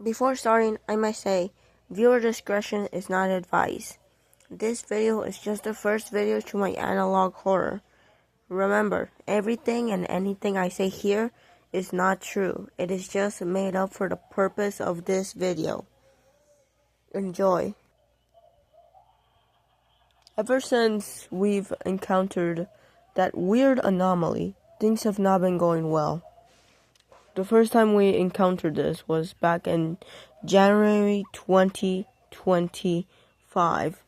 Before starting, I must say, viewer discretion is not advised. This video is just the first video to my analog horror. Remember, everything and anything I say here is not true. It is just made up for the purpose of this video. Enjoy. Ever since we've encountered that weird anomaly, things have not been going well. The first time we encountered this was back in January 2025.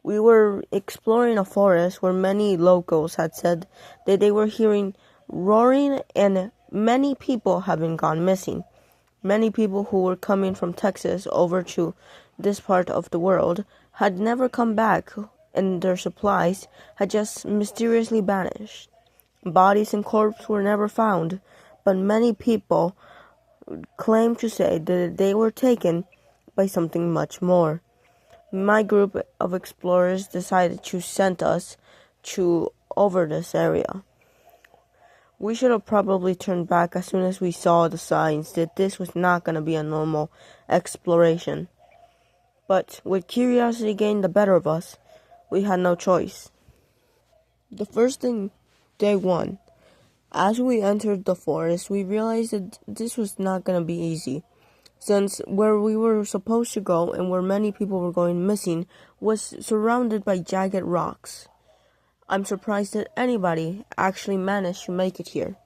We were exploring a forest where many locals had said that they were hearing roaring and many people have been gone missing. Many people who were coming from Texas over to this part of the world had never come back, and their supplies had just mysteriously vanished. Bodies and corpses were never found, but many people claimed to say that they were taken by something much more. My group of explorers decided to send us over this area. We should have probably turned back as soon as we saw the signs that this was not going to be a normal exploration. But with curiosity getting the better of us, we had no choice. The first thing, day one, as we entered the forest, we realized that this was not going to be easy, since where we were supposed to go and where many people were going missing was surrounded by jagged rocks. I'm surprised that anybody actually managed to make it here,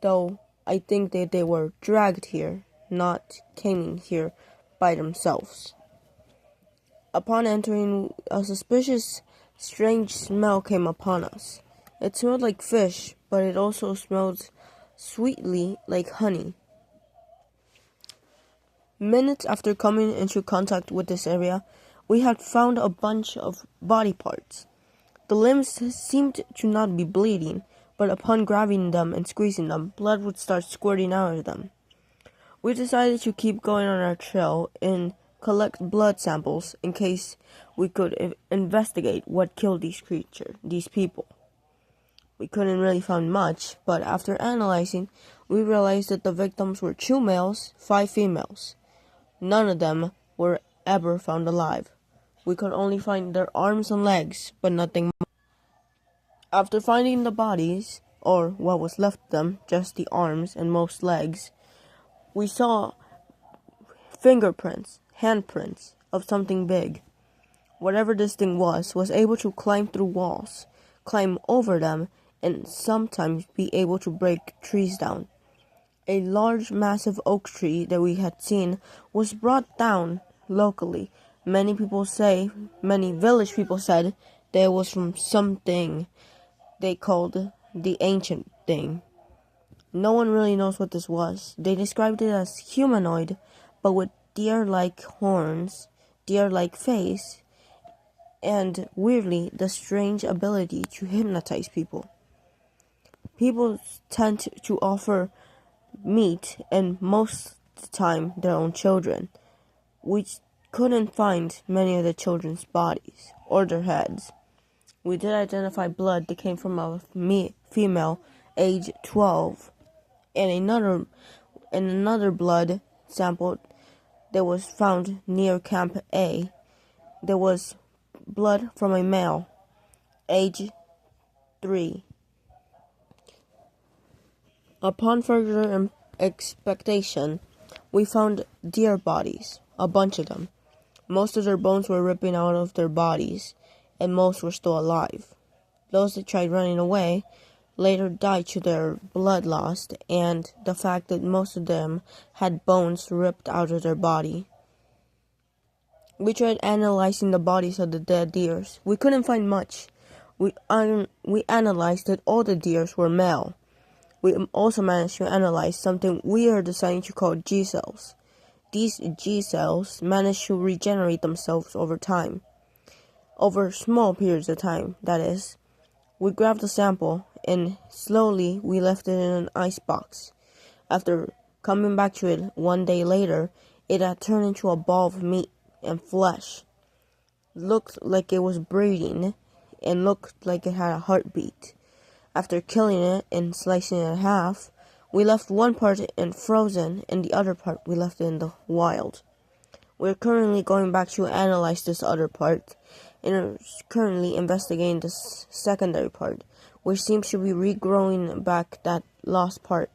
though I think that they were dragged here, not came here by themselves. Upon entering, a suspicious, strange smell came upon us. It smelled like fish, but it also smelled sweetly like honey. Minutes after coming into contact with this area, we had found a bunch of body parts. The limbs seemed to not be bleeding, but upon grabbing them and squeezing them, blood would start squirting out of them. We decided to keep going on our trail and collect blood samples in case we could investigate what killed these people. We couldn't really find much, but after analyzing, we realized that the victims were 2 males, 5 females. None of them were ever found alive. We could only find their arms and legs, but nothing more. After finding the bodies, or what was left of them, just the arms and most legs, we saw fingerprints, handprints of something big. Whatever this thing was able to climb through walls, climb over them, and sometimes be able to break trees down. A large, massive oak tree that we had seen was brought down locally. Many village people said that it was from something they called the ancient thing. No one really knows what this was. They described it as humanoid, but with deer-like horns, deer-like face, and weirdly, the strange ability to hypnotize people. People tend to offer meat and most of the time their own children. We couldn't find many of the children's bodies or their heads. We did identify blood that came from a female, age 12, and another blood sample that was found near Camp A. There was blood from a male, age 3. Upon further expectation, we found deer bodies, a bunch of them. Most of their bones were ripping out of their bodies, and most were still alive. Those that tried running away later died to their blood loss and the fact that most of them had bones ripped out of their body. We tried analyzing the bodies of the dead deers. We couldn't find much. We analyzed that all the deers were male. We also managed to analyze something we are deciding to call G cells. These G cells managed to regenerate themselves over time. Over small periods of time, that is. We grabbed a sample and slowly we left it in an ice box. After coming back to it 1 day later, it had turned into a ball of meat and flesh. Looked like it was breathing and looked like it had a heartbeat. After killing it and slicing it in half, We left one part in frozen and the other part we left in the wild. We're currently going back to analyze this other part and are currently investigating this secondary part, which seems to be regrowing back that lost part.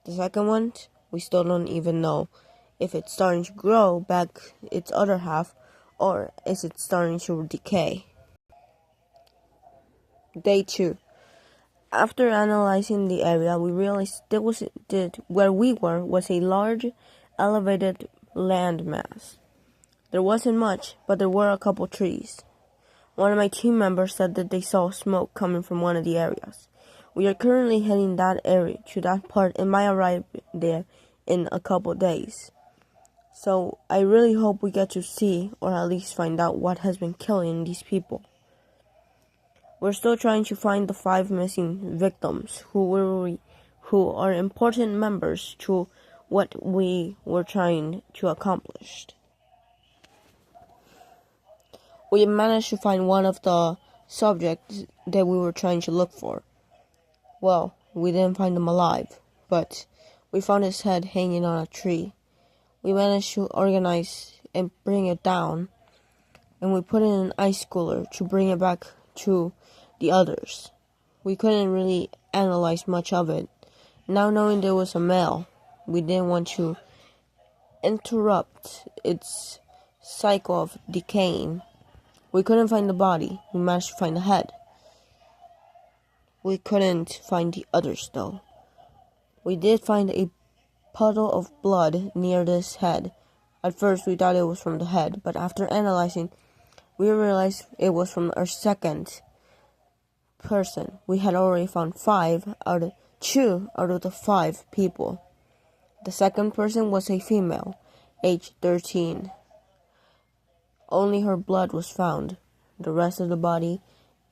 The second one, we still don't even know if it's starting to grow back its other half or is it starting to decay. Day 2. After analyzing the area, we realized where we were was a large, elevated landmass. There wasn't much, but there were a couple trees. One of my team members said that they saw smoke coming from one of the areas. We are currently heading to that part and might arrive there in a couple days. So I really hope we get to see or at least find out what has been killing these people. We're still trying to find the 5 missing victims who are important members to what we were trying to accomplish. We managed to find one of the subjects that we were trying to look for. Well, we didn't find him alive, but we found his head hanging on a tree. We managed to organize and bring it down, and we put it in an ice cooler to bring it back to the others. We couldn't really analyze much of it. Now knowing there was a male, we didn't want to interrupt its cycle of decaying. We couldn't find the body. We managed to find the head. We couldn't find the others though. We did find a puddle of blood near this head. At first we thought it was from the head, but after analyzing, we realized it was from our second person. We had already found 2 out of the 5 people. The second person was a female, age 13. Only her blood was found. The rest of the body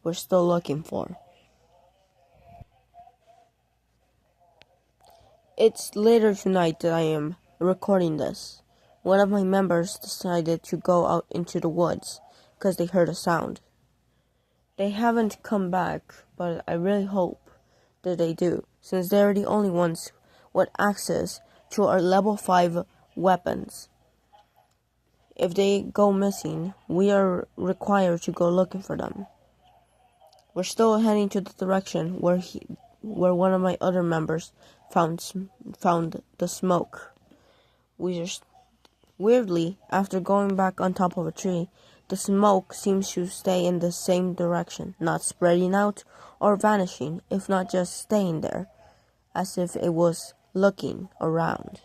we're still looking for. It's later tonight that I am recording this. One of my members decided to go out into the woods because they heard a sound. They haven't come back, but I really hope that they do, since they're the only ones with access to our level 5 weapons. If they go missing, we are required to go looking for them. We're still heading to the direction where one of my other members found the smoke. Weirdly, after going back on top of a tree, the smoke seems to stay in the same direction, not spreading out or vanishing, if not just staying there, as if it was looking around.